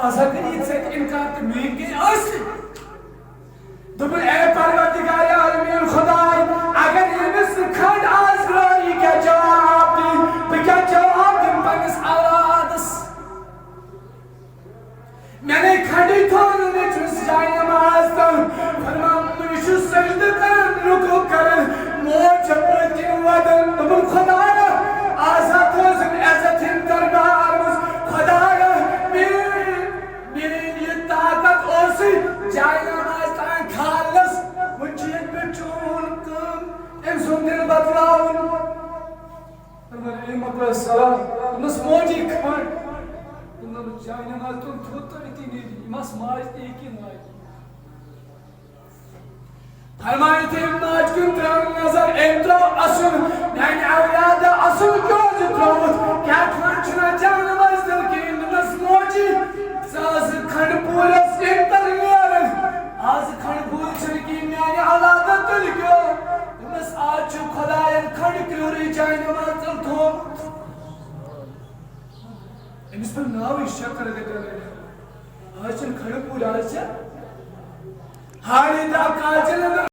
आजाद सलाम तुमस मोजी खन तुम जाने माल तुम थोतर इतनी मस माज एक ही माज फरमाए थे माज कुन त्राव नजर एंट्रो असुन मैंने औलाद असुन क्यों जित्रोत क्या ठुना जान मस दिल के तुमस मोजी साज खंड पूरा सेंटर यार आज खंड पूर छनकी मैंने औलाद तुल क्यों तुमस आज खुदायन खंड क्यों जाने माल तुल थो इस पर नाव इश्या कर देते हैं आज खंड पूरा आज हारी दा काजल